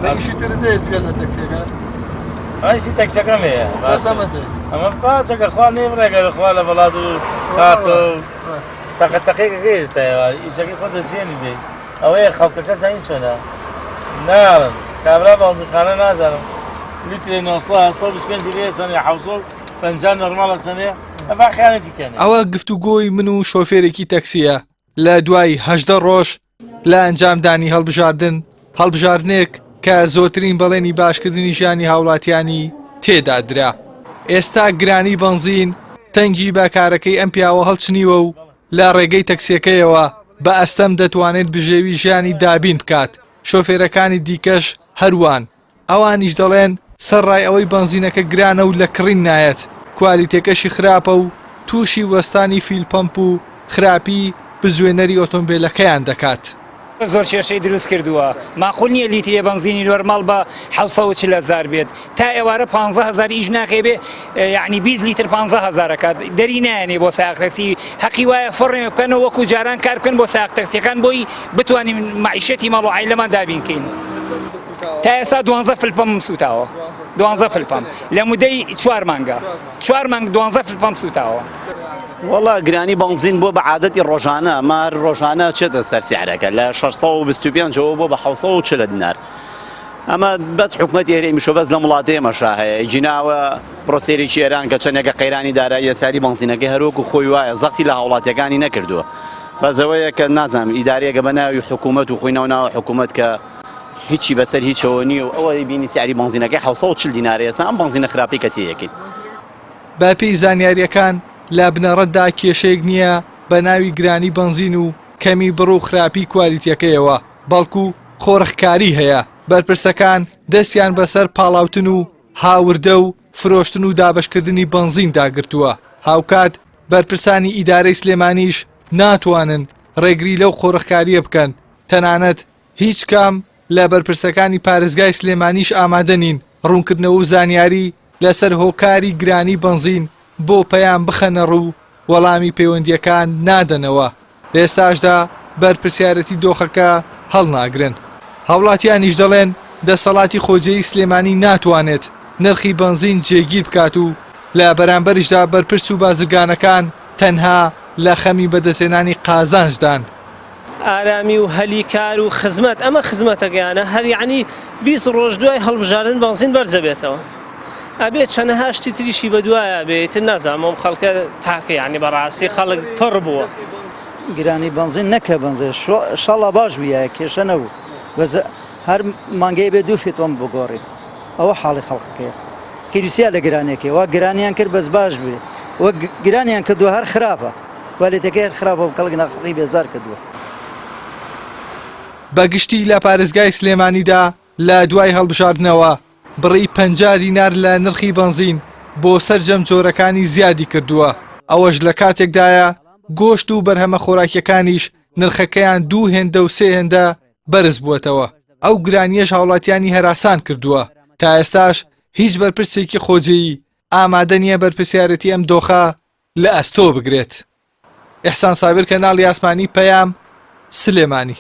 لەیشی تر دەیزگەل لە تەکسیەکە ئایشی تەکسەکەم هەیە بەسەمەتێ ئەمە باسەکە خوا نێبڕێگە لەخوا لە وڵات و کاتۆ تەقەتەقەیەکەکەی تایەوە ئیشەکەی خۆ دەزیێنی بێت ئەوەیە خەڵکەکە زین چۆنە ناڵن کابرا بەڵزیقانە نازانم لیترێ 925 لێ سەنێ 750 نۆرماڵە سەنێ ئەفا خیانەتی کەنێ ئەوە گفتوگۆی من و شۆفێرێکی تەکسیە لە دوای 18 ڕۆژ لە ئەنجامدانی هەڵبژاردنێک کە زۆرترین بەڵێنی باشکردنی ژیانی هاوڵاتیانی تێدا درا. ئێستا گرانی بەنزین تەنگی بەکارەکەی ئەم پیاوە هەڵچنیوە و لە ڕێگەی تەکسیەکەیەوە بە ئەستەم دەتوانێت بژێوی ژیانی دابین بکات. شۆفێرەکانی دیکەش هەروان ئەوانیش دەڵێن سەرڕای ئەوەی بەنزینەکە گرانە و لە کڕین نایەت کوالیتێکەشی خراپە و تووشی وەستانی فیلپەمپ و خراپی بزوێنەری ئۆتۆمبیلەکەیان دەکات. زۆر کێشەی دروست کردووە ماقول نییە لیترێ بەنزینی نۆرماڵ بە 740,000 بێت تا ئێوارە 15,000 ئیش ناکەی بێ یعنی 20 لیتر 15,000 کات دەری نایەنێ بۆ سایق تەکسی حەقی وایە فڕێمە بکەنەوە وەکو جاران کار بکەن بۆ سایق تەکسیەکان بۆی بتوانین معیشەتی ماڵ و عایلەمان دابینکەین. تا ئێستا 12 فلپەم سوتاوە 12 فلپەم لە مودەی 4 مانگە 4 مانگ 12 فلپەم سوتاوە. وەڵا گرانی بەنزین بۆ بە عادەتی ڕۆژانە ئەمە ڕۆژانە چێتە سەر سیعرەکە لە 625 بۆ بە 740 دینار ئەمە بەس حکومەتی هەرێمیشۆ بەس لە وڵاتێمەشا هەیە جیناوە پرۆسێرێکی ئێران کە چەندێکە قەیرانی دارایی یاساری بەنزینەکەی هەروەکو خۆی وایە زەختی لە هاوڵاتیەکانی نەکردووە بەزەوەیە کە نازانم ئیدارەیەکە بە ناوی حکومەت و خۆی ناو حکومەت کە هیچی بەسەر هیچەوە نییە و ئەوە بینی سیاری بەنزینەکەی 740 دینارە ئێستا ئەم بەنزینە خراپی کە تێیەکەین. باپی زانیاریەکان لە بنەڕەتدا کێشەیەک نییە بە ناوی گرانی بەنزین و کەمی بڕ و خراپی کوالیتیەکەیەوە بەڵکو خۆڕخکاری هەیە بەرپرسەکان دەستیان بەسەر پاڵاوتن و هاوردە و فرۆشتن و دابشکردنی بەنزین داگرتووە هاوکات بەرپرسانی ئیدارەی سلێمانیش ناتوانن ڕێگری لەو خۆڕخکاریە بکەن تەنانەت هیچ کام لە بەرپرسەکانی پارێزگای سلێمانیش ئامادە نین ڕوونکردنەوە و زانیاری لەسەر هۆکاری گرانی بەنزین بۆ پەیام بخەنە ڕوو وەڵامی پەیوەندیەکان نادەنەوە لە ئێستاشدا بەرپرسیارەتی دۆخەکە هەڵناگرن. هاوڵاتیانیش دەڵێن دەسەڵاتی خۆجێی سلێمانی ناتوانێت نرخی بەنزین جێگیر بکات و لە بەرامبەریشدا بەرپرس و بازرگانەکان تەنها لە خەمی بەدەستێنانی قازانجدان. ئارامی و هەلی کار و خزمەت ئەمە خزمەتەکەیانە هەر یعنی 20 ڕۆژ دوای هەڵبژاردن بەنزین بەرزەبێتەوە ئەبێت چەندەها شتی تریشی بەدوایە بێت نازانم خەڵکە تاکە یعنی بەڕاستی خەڵک پڕ بووە گرانی بەنزین نەکە بەنزێ شەڵا باش بووە کێشە نەبوو هەر مانگەی بێ 2 فێتۆم بگۆڕی ئەوە حاڵی خەڵکەکەیە کیروسیا لە گرانێکی وا گرانیان کرد بەس باش بێ وە گرانیان کردووە هەر خراپە کوالیتەکەی هەر خراپە و کەڵک ناخڵی بێزار کردووە. بەگشتی لە پارێزگای سلێمانیدا لە دوای هەڵبژاردنەوە بڕی 50 دینار لە نرخی بەنزین بۆ سەرجەم جۆرەکانی زیادی کردووە ئەوەش لە کاتێکدایە گۆشت و بەرهەمە خۆراکیەکانیش نرخەکەیان 2 هێندە و 3 هێندە بەرز بووەتەوە ئەو گرانیەش هاوڵاتیانی هەراسان کردووە تا ئێستاش هیچ بەرپرسێکی خۆجێیی ئامادە نییە بەرپرسیارەتی ئەم دۆخە لە ئەستۆ بگرێت. ئیحسان سابر کەناڵی ئاسمانی پەیام سلێمانی.